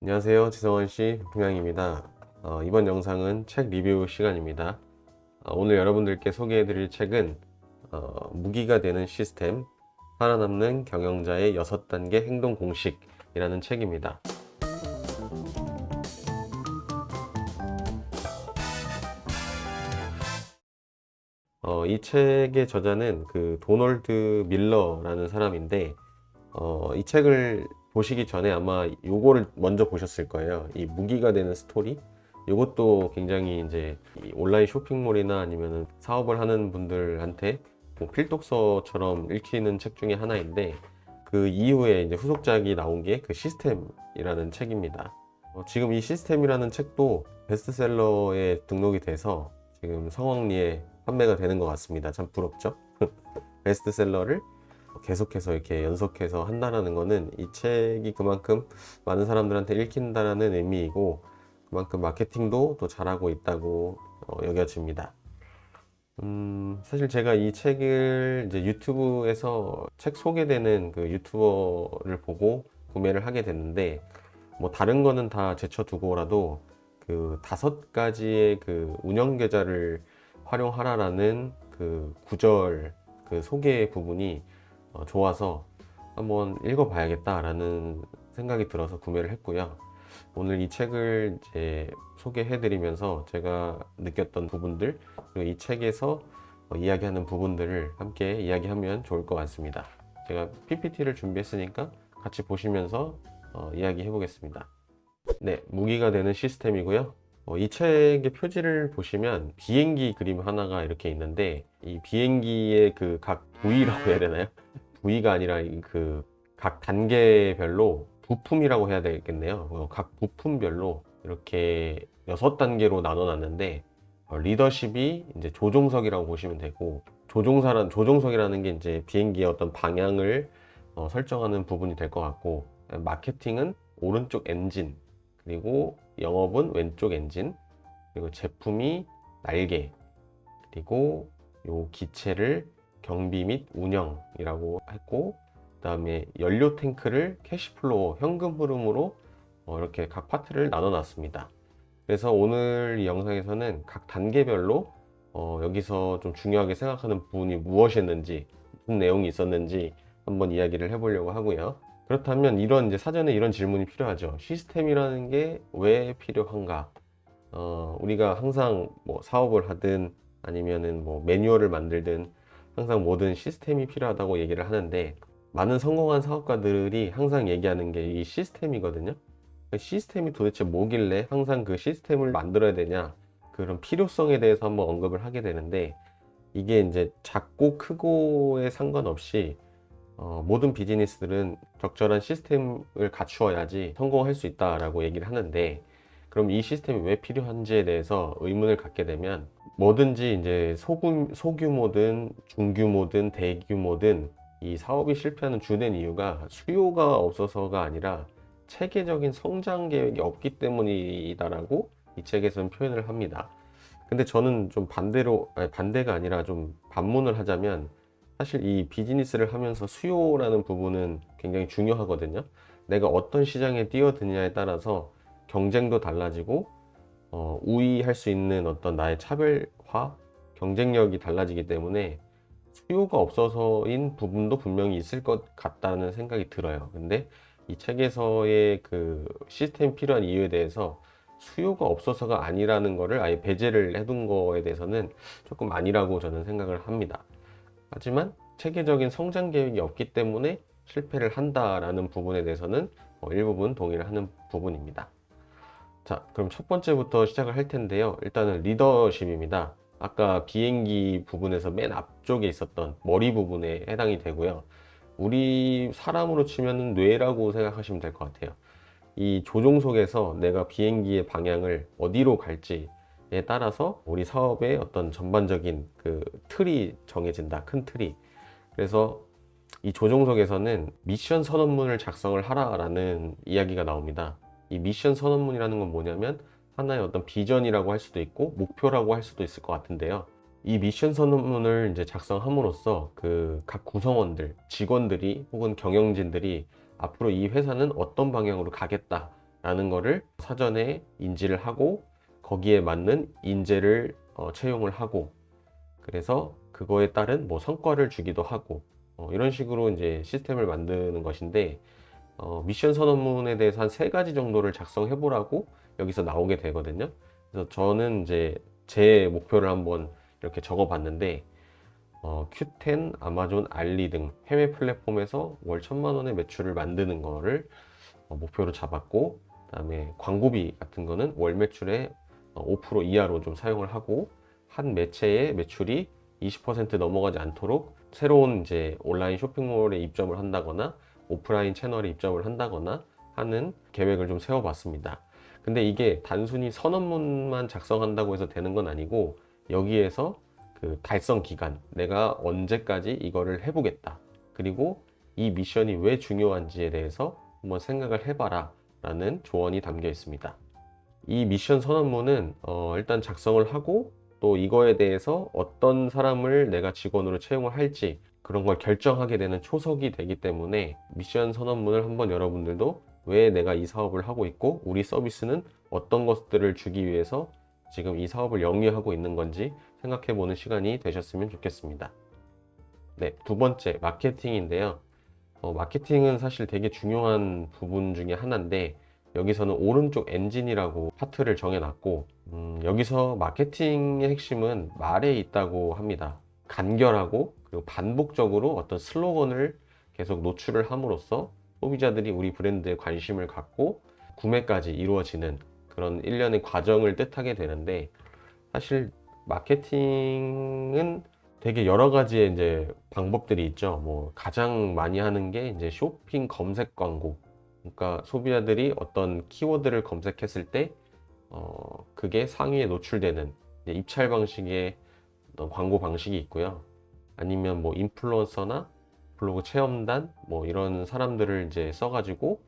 안녕하세요. 지성원 씨, 동양입니다. 이번 영상은 책 리뷰 시간입니다. 오늘 여러분들께 소개해드릴 책은 무기가 되는 시스템, 살아남는 경영자의 6단계 행동 공식이라는 책입니다. 이 책의 저자는 그 도널드 밀러라는 사람인데, 이 책을 보시기 전에 아마 요거를 먼저 보셨을 거예요. 이 무기가 되는 스토리. 이것도 굉장히 이제 온라인 쇼핑몰이나 아니면 사업을 하는 분들한테 뭐 필독서처럼 읽히는 책 중에 하나인데, 그 이후에 이제 후속작이 나온 게 그 시스템이라는 책입니다. 지금 이 시스템이라는 책도 베스트셀러에 등록이 돼서 지금 성황리에 판매가 되는 것 같습니다. 참 부럽죠? 베스트셀러를 계속해서 이렇게 연속해서 한다는 거는 이 책이 그만큼 많은 사람들한테 읽힌다는 의미이고, 그만큼 마케팅도 또 잘하고 있다고 여겨집니다. 사실 제가 이 책을 이제 유튜브에서 책 소개되는 그 유튜버를 보고 구매를 하게 됐는데, 뭐 다른 거는 다 제쳐두고라도 그 5가지의 그 운영 계좌를 활용하라라는 그 구절, 그 소개 부분이 좋아서 한번 읽어봐야겠다라는 생각이 들어서 구매를 했고요. 오늘 이 책을 이제 소개해드리면서 제가 느꼈던 부분들, 그리고 이 책에서 이야기하는 부분들을 함께 이야기하면 좋을 것 같습니다. 제가 PPT를 준비했으니까 같이 보시면서 이야기해 보겠습니다. 네, 무기가 되는 시스템이고요. 이 책의 표지를 보시면 비행기 그림 하나가 이렇게 있는데, 이 비행기의 그 각 부위라고 해야 되나요? 부위가 아니라 그 각 단계별로 부품이라고 해야 되겠네요. 각 부품별로 이렇게 6단계로 나눠 놨는데, 리더십이 이제 조종석이라고 보시면 되고, 조종석이라는 게 이제 비행기의 어떤 방향을 설정하는 부분이 될 것 같고, 마케팅은 오른쪽 엔진, 그리고 영업은 왼쪽 엔진, 그리고 제품이 날개, 그리고 요 기체를 경비 및 운영이라고 했고, 그 다음에 연료 탱크를 캐시플로우, 현금 흐름으로 이렇게 각 파트를 나눠 놨습니다. 그래서 오늘 이 영상에서는 각 단계별로 여기서 좀 중요하게 생각하는 부분이 무엇이었는지, 무슨 내용이 있었는지 한번 이야기를 해보려고 하고요. 그렇다면 이제 사전에 이런 질문이 필요하죠. 시스템이라는 게 왜 필요한가? 우리가 항상 뭐 사업을 하든 아니면은 뭐 매뉴얼을 만들든 항상 모든 시스템이 필요하다고 얘기를 하는데, 많은 성공한 사업가들이 항상 얘기하는 게 이 시스템이거든요. 시스템이 도대체 뭐길래 항상 그 시스템을 만들어야 되냐, 그런 필요성에 대해서 한번 언급을 하게 되는데, 이게 이제 작고 크고에 상관없이 모든 비즈니스들은 적절한 시스템을 갖추어야지 성공할 수 있다라고 얘기를 하는데, 그럼 이 시스템이 왜 필요한지에 대해서 의문을 갖게 되면, 뭐든지 이제 소규모든 중규모든 대규모든 이 사업이 실패하는 주된 이유가 수요가 없어서가 아니라 체계적인 성장 계획이 없기 때문이다라고 이 책에서는 표현을 합니다. 근데 저는 좀 반대가 아니라 좀 반문을 하자면, 사실 이 비즈니스를 하면서 수요라는 부분은 굉장히 중요하거든요. 내가 어떤 시장에 뛰어드느냐에 따라서 경쟁도 달라지고, 우위할 수 있는 어떤 나의 차별화, 경쟁력이 달라지기 때문에 수요가 없어서인 부분도 분명히 있을 것 같다는 생각이 들어요. 근데 이 책에서의 그 시스템이 필요한 이유에 대해서 수요가 없어서가 아니라는 거를 아예 배제를 해둔 거에 대해서는 조금 아니라고 저는 생각을 합니다. 하지만 체계적인 성장 계획이 없기 때문에 실패를 한다라는 부분에 대해서는 일부분 동의를 하는 부분입니다. 자, 그럼 첫 번째부터 시작을 할 텐데요. 일단은 리더십입니다. 아까 비행기 부분에서 맨 앞쪽에 있었던 머리 부분에 해당이 되고요. 우리 사람으로 치면 뇌라고 생각하시면 될 것 같아요. 이 조종석에서 내가 비행기의 방향을 어디로 갈지에 따라서 우리 사업의 어떤 전반적인 그 틀이 정해진다. 큰 틀이. 그래서 이 조종석에서는 미션 선언문을 작성을 하라라는 이야기가 나옵니다. 이 미션 선언문이라는 건 뭐냐면 하나의 어떤 비전이라고 할 수도 있고 목표라고 할 수도 있을 것 같은데요. 이 미션 선언문을 이제 작성함으로써 그 각 구성원들, 직원들이 혹은 경영진들이 앞으로 이 회사는 어떤 방향으로 가겠다라는 라는 거를 사전에 인지를 하고 거기에 맞는 인재를 채용을 하고, 그래서 그거에 따른 뭐 성과를 주기도 하고, 이런 식으로 이제 시스템을 만드는 것인데, 미션 선언문에 대해서 한 3가지 정도를 작성해 보라고 여기서 나오게 되거든요. 그래서 저는 이제 제 목표를 한번 이렇게 적어 봤는데, Q10, 아마존, 알리 등 해외 플랫폼에서 월 1,000만 원의 매출을 만드는 거를 목표로 잡았고, 그다음에 광고비 같은 거는 월 매출의 5% 이하로 좀 사용을 하고, 한 매체의 매출이 20% 넘어가지 않도록 새로운 이제 온라인 쇼핑몰에 입점을 한다거나 오프라인 채널에 입점을 한다거나 하는 계획을 좀 세워봤습니다. 근데 이게 단순히 선언문만 작성한다고 해서 되는 건 아니고, 여기에서 그 달성 기간, 내가 언제까지 이거를 해보겠다, 그리고 이 미션이 왜 중요한지에 대해서 한번 생각을 해봐라 라는 조언이 담겨 있습니다. 이 미션 선언문은 일단 작성을 하고, 또 이거에 대해서 어떤 사람을 내가 직원으로 채용을 할지 그런 걸 결정하게 되는 초석이 되기 때문에, 미션 선언문을 한번 여러분들도 왜 내가 이 사업을 하고 있고 우리 서비스는 어떤 것들을 주기 위해서 지금 이 사업을 영위하고 있는 건지 생각해 보는 시간이 되셨으면 좋겠습니다. 네, 2번째, 마케팅인데요. 마케팅은 사실 되게 중요한 부분 중에 하나인데, 여기서는 오른쪽 엔진이라고 파트를 정해놨고, 여기서 마케팅의 핵심은 말에 있다고 합니다. 간결하고 그리고 반복적으로 어떤 슬로건을 계속 노출을 함으로써 소비자들이 우리 브랜드에 관심을 갖고 구매까지 이루어지는 그런 일련의 과정을 뜻하게 되는데, 사실 마케팅은 되게 여러 가지의 이제 방법들이 있죠. 뭐 가장 많이 하는 게 이제 쇼핑 검색 광고. 그러니까 소비자들이 어떤 키워드를 검색했을 때 그게 상위에 노출되는 이제 입찰 방식의 어떤 광고 방식이 있고요. 아니면 뭐 인플루언서나 블로그 체험단 뭐 이런 사람들을 이제 써가지고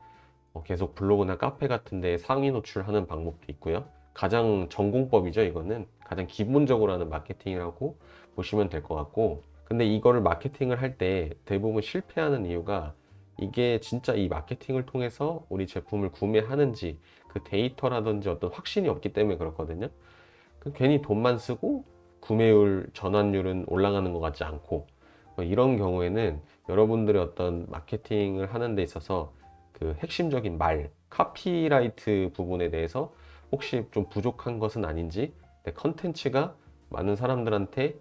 계속 블로그나 카페 같은 데 상위 노출하는 방법도 있고요. 가장 전공법이죠. 이거는 가장 기본적으로 하는 마케팅이라고 보시면 될 것 같고, 근데 이거를 마케팅을 할 때 대부분 실패하는 이유가, 이게 진짜 이 마케팅을 통해서 우리 제품을 구매하는지 그 데이터라든지 어떤 확신이 없기 때문에 그렇거든요. 괜히 돈만 쓰고 구매율, 전환율은 올라가는 것 같지 않고, 이런 경우에는 여러분들의 어떤 마케팅을 하는 데 있어서 그 핵심적인 말, 카피라이트 부분에 대해서 혹시 좀 부족한 것은 아닌지, 내 컨텐츠가 많은 사람들한테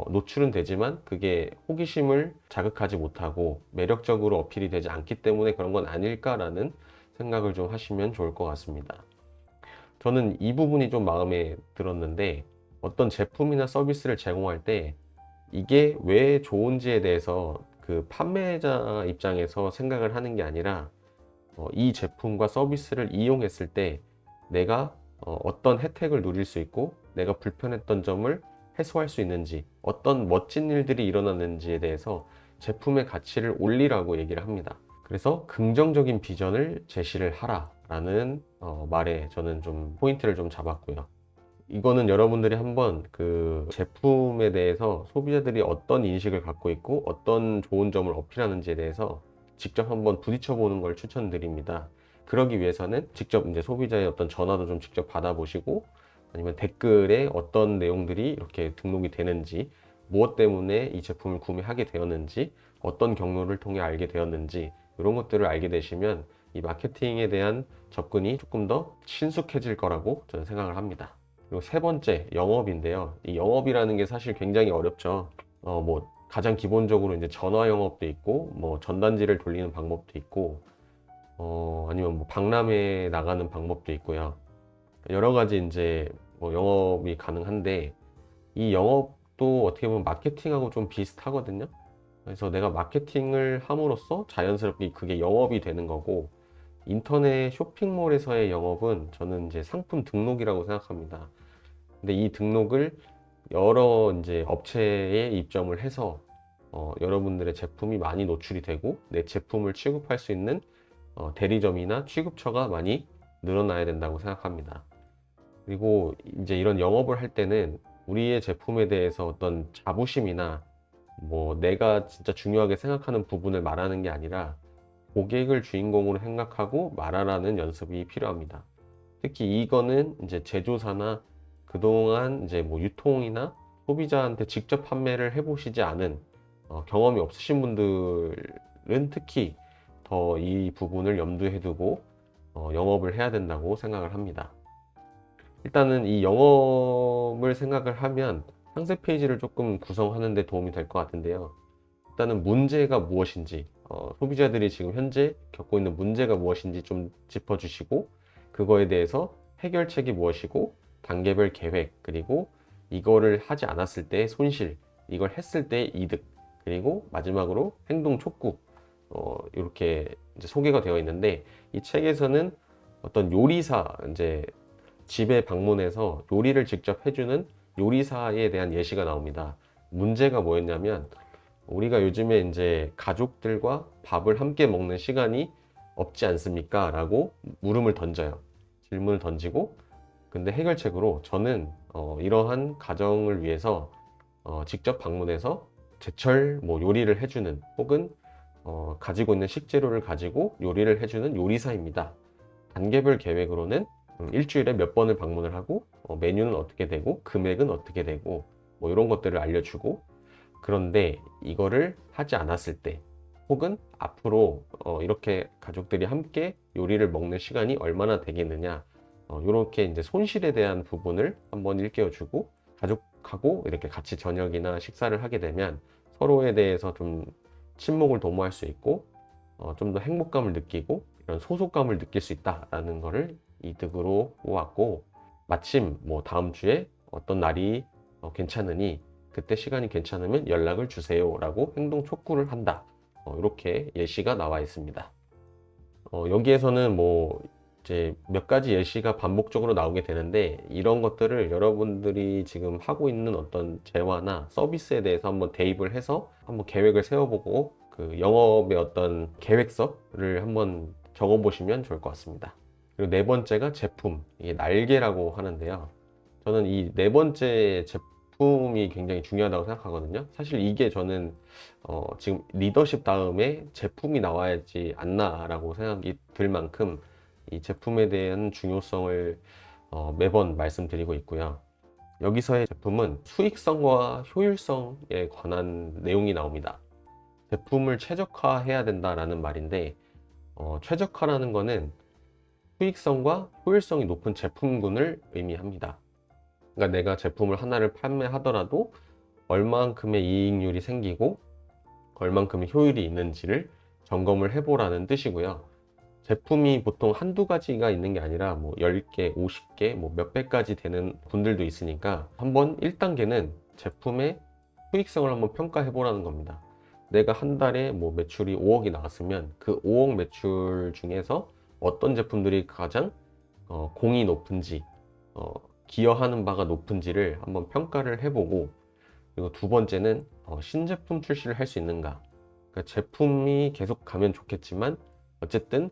노출은 되지만 그게 호기심을 자극하지 못하고 매력적으로 어필이 되지 않기 때문에 그런 건 아닐까라는 생각을 좀 하시면 좋을 것 같습니다. 저는 이 부분이 좀 마음에 들었는데, 어떤 제품이나 서비스를 제공할 때 이게 왜 좋은지에 대해서 그 판매자 입장에서 생각을 하는 게 아니라, 이 제품과 서비스를 이용했을 때 내가 어떤 혜택을 누릴 수 있고 내가 불편했던 점을 해소할 수 있는지, 어떤 멋진 일들이 일어났는지에 대해서 제품의 가치를 올리라고 얘기를 합니다. 그래서 긍정적인 비전을 제시를 하라 라는 말에 저는 좀 포인트를 좀 잡았고요. 이거는 여러분들이 한번 그 제품에 대해서 소비자들이 어떤 인식을 갖고 있고 어떤 좋은 점을 어필하는지에 대해서 직접 한번 부딪혀 보는 걸 추천드립니다. 그러기 위해서는 직접 이제 소비자의 어떤 전화도 좀 직접 받아보시고, 아니면 댓글에 어떤 내용들이 이렇게 등록이 되는지, 무엇 때문에 이 제품을 구매하게 되었는지, 어떤 경로를 통해 알게 되었는지, 이런 것들을 알게 되시면 이 마케팅에 대한 접근이 조금 더 친숙해질 거라고 저는 생각을 합니다. 그리고 3번째, 영업인데요. 이 영업이라는 게 사실 굉장히 어렵죠. 뭐 가장 기본적으로 이제 전화 영업도 있고, 뭐 전단지를 돌리는 방법도 있고, 아니면 뭐 박람회에 나가는 방법도 있고요. 여러 가지 이제 뭐 영업이 가능한데, 이 영업도 어떻게 보면 마케팅하고 좀 비슷하거든요. 그래서 내가 마케팅을 함으로써 자연스럽게 그게 영업이 되는 거고, 인터넷 쇼핑몰에서의 영업은 저는 이제 상품 등록이라고 생각합니다. 근데 이 등록을 여러 이제 업체에 입점을 해서 여러분들의 제품이 많이 노출이 되고 내 제품을 취급할 수 있는 대리점이나 취급처가 많이 늘어나야 된다고 생각합니다. 그리고 이제 이런 영업을 할 때는 우리의 제품에 대해서 어떤 자부심이나 뭐 내가 진짜 중요하게 생각하는 부분을 말하는 게 아니라, 고객을 주인공으로 생각하고 말하라는 연습이 필요합니다. 특히 이거는 이제 제조사나 그동안 이제 뭐 유통이나 소비자한테 직접 판매를 해보시지 않은 경험이 없으신 분들은 특히 더 이 부분을 염두에 두고 영업을 해야 된다고 생각을 합니다. 일단은 이 영업을 생각을 하면 상세 페이지를 조금 구성하는 데 도움이 될 것 같은데요. 일단은 문제가 무엇인지, 소비자들이 지금 현재 겪고 있는 문제가 무엇인지 좀 짚어주시고, 그거에 대해서 해결책이 무엇이고, 단계별 계획, 그리고 이거를 하지 않았을 때 손실, 이걸 했을 때 이득, 그리고 마지막으로 행동 촉구, 이렇게 이제 소개가 되어 있는데, 이 책에서는 어떤 요리사, 이제 집에 방문해서 요리를 직접 해주는 요리사에 대한 예시가 나옵니다. 문제가 뭐였냐면, 우리가 요즘에 이제 가족들과 밥을 함께 먹는 시간이 없지 않습니까? 라고 물음을 던져요. 질문을 던지고, 근데 해결책으로 저는 이러한 가정을 위해서 직접 방문해서 제철 뭐 요리를 해주는, 혹은 가지고 있는 식재료를 가지고 요리를 해주는 요리사입니다. 단계별 계획으로는 일주일에 몇 번을 방문을 하고, 메뉴는 어떻게 되고, 금액은 어떻게 되고, 뭐 이런 것들을 알려주고, 그런데 이거를 하지 않았을 때, 혹은 앞으로 이렇게 가족들이 함께 요리를 먹는 시간이 얼마나 되겠느냐, 이렇게 이제 손실에 대한 부분을 한번 일깨워주고, 가족하고 이렇게 같이 저녁이나 식사를 하게 되면 서로에 대해서 좀 친목을 도모할 수 있고, 좀 더 행복감을 느끼고 이런 소속감을 느낄 수 있다라는 거를 이득으로 모았고, 마침 뭐 다음 주에 어떤 날이 괜찮으니 그때 시간이 괜찮으면 연락을 주세요 라고 행동 촉구를 한다, 이렇게 예시가 나와 있습니다. 여기에서는 뭐 이제 몇 가지 예시가 반복적으로 나오게 되는데, 이런 것들을 여러분들이 지금 하고 있는 어떤 재화나 서비스에 대해서 한번 대입을 해서 한번 계획을 세워보고, 그 영업의 어떤 계획서를 한번 적어보시면 좋을 것 같습니다. 그리고 네 번째가 제품, 이게 날개라고 하는데요. 저는 이 네 번째 제품이 굉장히 중요하다고 생각하거든요. 사실 이게 저는 지금 리더십 다음에 제품이 나와야지 않나라고 생각이 들 만큼 이 제품에 대한 중요성을 매번 말씀드리고 있고요. 여기서의 제품은 수익성과 효율성에 관한 내용이 나옵니다. 제품을 최적화해야 된다라는 말인데, 최적화라는 거는 수익성과 효율성이 높은 제품군을 의미합니다. 그러니까 내가 제품을 하나를 판매하더라도 얼만큼의 이익률이 생기고 얼만큼의 효율이 있는지를 점검을 해보라는 뜻이고요. 제품이 보통 한두 가지가 있는 게 아니라 뭐 10개, 50개, 뭐 몇백까지 되는 분들도 있으니까 한번 1단계는 제품의 수익성을 한번 평가해 보라는 겁니다. 내가 한 달에 뭐 매출이 5억이 나왔으면 그 5억 매출 중에서 어떤 제품들이 가장 공이 높은지, 기여하는 바가 높은지를 한번 평가를 해보고, 그리고 두 번째는 신제품 출시를 할 수 있는가. 그러니까 제품이 계속 가면 좋겠지만 어쨌든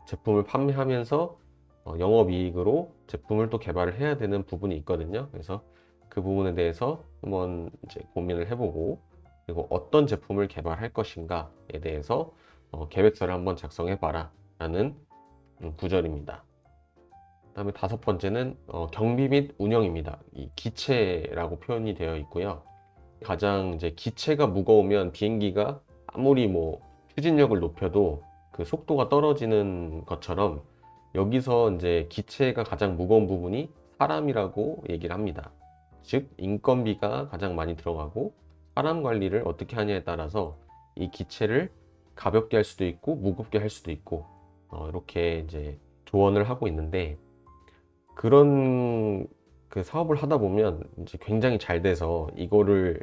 제품을 판매하면서 영업이익으로 제품을 또 개발을 해야 되는 부분이 있거든요. 그래서 그 부분에 대해서 한번 이제 고민을 해보고, 그리고 어떤 제품을 개발할 것인가에 대해서 계획서를 한번 작성해 봐라 라는 구절입니다. 그다음에 다섯 번째는 경비 및 운영입니다. 이 기체라고 표현이 되어 있고요. 가장 이제 기체가 무거우면 비행기가 아무리 뭐 추진력을 높여도 그 속도가 떨어지는 것처럼, 여기서 이제 기체가 가장 무거운 부분이 사람이라고 얘기를 합니다. 즉 인건비가 가장 많이 들어가고, 사람 관리를 어떻게 하냐에 따라서 이 기체를 가볍게 할 수도 있고 무겁게 할 수도 있고, 이렇게 이제 조언을 하고 있는데, 그런 그 사업을 하다 보면 이제 굉장히 잘 돼서 이거를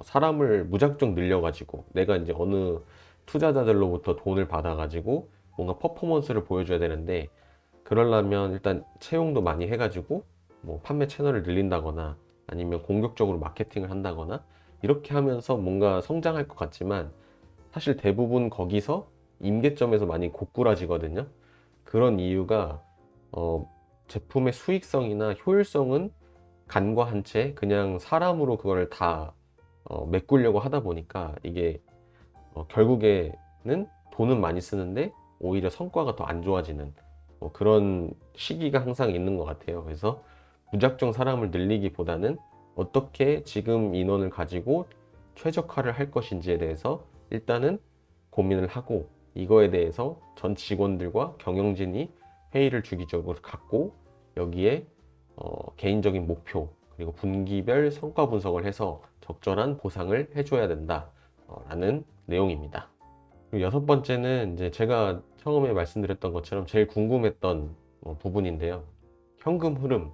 사람을 무작정 늘려가지고 내가 이제 어느 투자자들로부터 돈을 받아가지고 뭔가 퍼포먼스를 보여줘야 되는데, 그러려면 일단 채용도 많이 해가지고 뭐 판매 채널을 늘린다거나 아니면 공격적으로 마케팅을 한다거나 이렇게 하면서 뭔가 성장할 것 같지만, 사실 대부분 거기서 임계점에서 많이 고꾸라지거든요. 그런 이유가 제품의 수익성이나 효율성은 간과한 채 그냥 사람으로 그걸 다 메꾸려고 하다 보니까, 이게 결국에는 돈은 많이 쓰는데 오히려 성과가 더 안 좋아지는 뭐 그런 시기가 항상 있는 것 같아요. 그래서 무작정 사람을 늘리기보다는 어떻게 지금 인원을 가지고 최적화를 할 것인지에 대해서 일단은 고민을 하고, 이거에 대해서 전 직원들과 경영진이 회의를 주기적으로 갖고 여기에 개인적인 목표 그리고 분기별 성과 분석을 해서 적절한 보상을 해줘야 된다 라는 내용입니다. 그리고 여섯 번째는 이제 제가 처음에 말씀드렸던 것처럼 제일 궁금했던 부분인데요. 현금 흐름.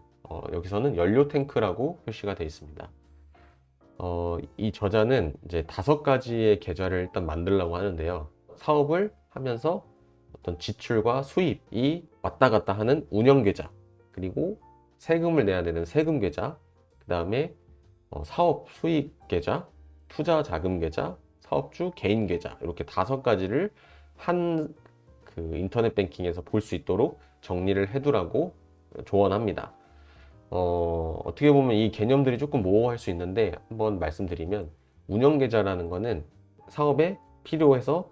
여기서는 연료 탱크라고 표시가 되어 있습니다. 이 저자는 이제 5가지의 계좌를 일단 만들려고 하는데요. 사업을 하면서 어떤 지출과 수입이 왔다 갔다 하는 운영 계좌, 그리고 세금을 내야 되는 세금 계좌, 그 다음에 사업 수익 계좌, 투자 자금 계좌, 사업주 개인 계좌, 이렇게 5가지를 한 그 인터넷 뱅킹에서 볼 수 있도록 정리를 해두라고 조언합니다. 어떻게 보면 이 개념들이 조금 모호할 수 있는데 한번 말씀드리면, 운영 계좌라는 거는 사업에 필요해서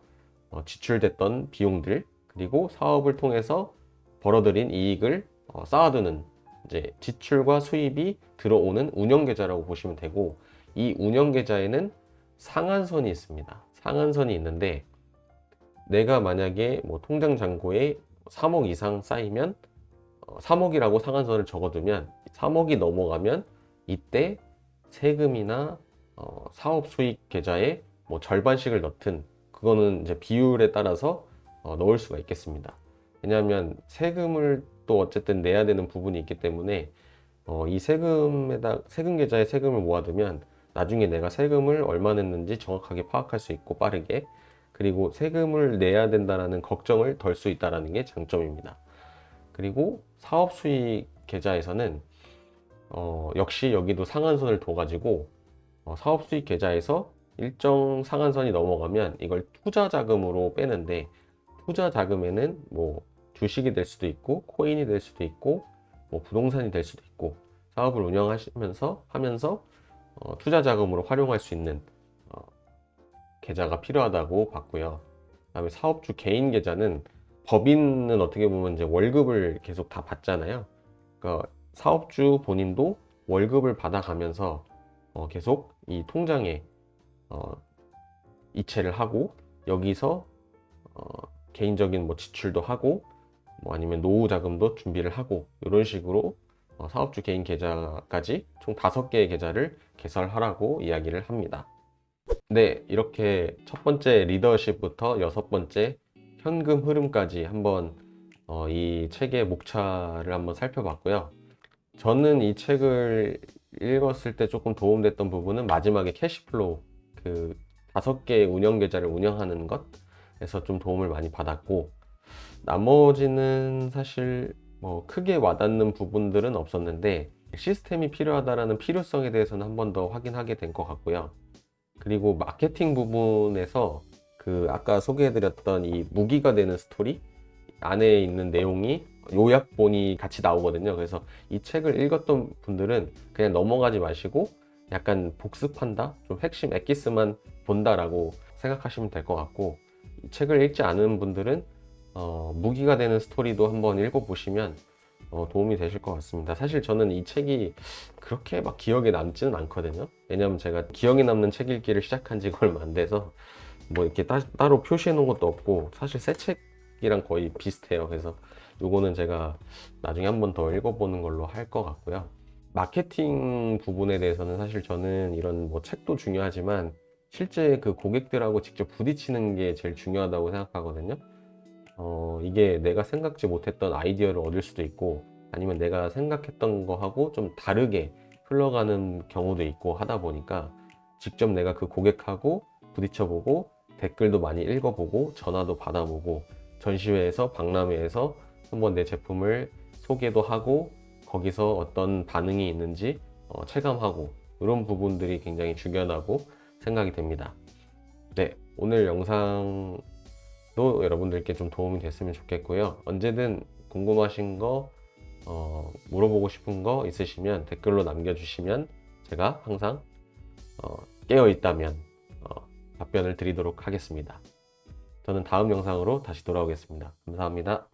지출됐던 비용들, 그리고 사업을 통해서 벌어들인 이익을 쌓아두는 이제 지출과 수입이 들어오는 운영 계좌라고 보시면 되고, 이 운영 계좌에는 상한선이 있습니다. 상한선이 있는데, 내가 만약에 뭐 통장 잔고에 3억 이상 쌓이면 3억이라고 상한선을 적어두면 3억이 넘어가면 이때 세금이나 사업 수익 계좌에 뭐 절반씩을 넣든, 그거는 이제 비율에 따라서 넣을 수가 있겠습니다. 왜냐하면 세금을 또 어쨌든 내야 되는 부분이 있기 때문에 이 세금 계좌에 세금을 모아두면 나중에 내가 세금을 얼마 냈는지 정확하게 파악할 수 있고 빠르게, 그리고 세금을 내야 된다라는 걱정을 덜 수 있다는 게 장점입니다. 그리고 사업 수익 계좌에서는 역시 여기도 상한선을 둬가지고 사업 수익 계좌에서 일정 상한선이 넘어가면 이걸 투자 자금으로 빼는데, 투자 자금에는 뭐 주식이 될 수도 있고 코인이 될 수도 있고 뭐 부동산이 될 수도 있고, 사업을 운영하면서 투자 자금으로 활용할 수 있는 계좌가 필요하다고 봤고요. 그다음에 사업주 개인 계좌는, 법인은 어떻게 보면 이제 월급을 계속 다 받잖아요. 그러니까 사업주 본인도 월급을 받아가면서 계속 이 통장에 이체를 하고, 여기서 개인적인 뭐 지출도 하고 뭐 아니면 노후 자금도 준비를 하고, 이런 식으로 사업주 개인 계좌까지 총 5개의 계좌를 개설하라고 이야기를 합니다. 네, 이렇게 첫 번째 리더십부터 6번째 현금 흐름까지 한번 이 책의 목차를 한번 살펴봤고요. 저는 이 책을 읽었을 때 조금 도움됐던 부분은 마지막에 캐시플로우, 그 5개의 운영 계좌를 운영하는 것에서 좀 도움을 많이 받았고, 나머지는 사실 뭐 크게 와닿는 부분들은 없었는데 시스템이 필요하다라는 필요성에 대해서는 한 번 더 확인하게 된 것 같고요. 그리고 마케팅 부분에서 그 아까 소개해드렸던 이 무기가 되는 스토리 안에 있는 내용이 요약본이 같이 나오거든요. 그래서 이 책을 읽었던 분들은 그냥 넘어가지 마시고 약간 복습한다, 좀 핵심 엑기스만 본다라고 생각하시면 될 것 같고, 이 책을 읽지 않은 분들은 무기가 되는 스토리도 한번 읽어보시면 도움이 되실 것 같습니다. 사실 저는 이 책이 그렇게 막 기억에 남지는 않거든요. 왜냐면 제가 기억에 남는 책 읽기를 시작한 지가 얼마 안 돼서 뭐 이렇게 따로 표시해 놓은 것도 없고, 사실 새 책이랑 거의 비슷해요. 그래서 요거는 제가 나중에 한번 더 읽어보는 걸로 할 것 같고요. 마케팅 부분에 대해서는 사실 저는 이런 뭐 책도 중요하지만 실제 그 고객들하고 직접 부딪히는 게 제일 중요하다고 생각하거든요. 이게 내가 생각지 못했던 아이디어를 얻을 수도 있고, 아니면 내가 생각했던 거하고 좀 다르게 흘러가는 경우도 있고 하다 보니까 직접 내가 그 고객하고 부딪혀보고 댓글도 많이 읽어보고 전화도 받아보고 전시회에서 박람회에서 한번 내 제품을 소개도 하고 거기서 어떤 반응이 있는지 체감하고, 이런 부분들이 굉장히 중요하다고 생각이 됩니다. 네, 오늘 영상도 여러분들께 좀 도움이 됐으면 좋겠고요. 언제든 궁금하신 거 물어보고 싶은 거 있으시면 댓글로 남겨주시면 제가 항상 깨어 있다면 답변을 드리도록 하겠습니다. 저는 다음 영상으로 다시 돌아오겠습니다. 감사합니다.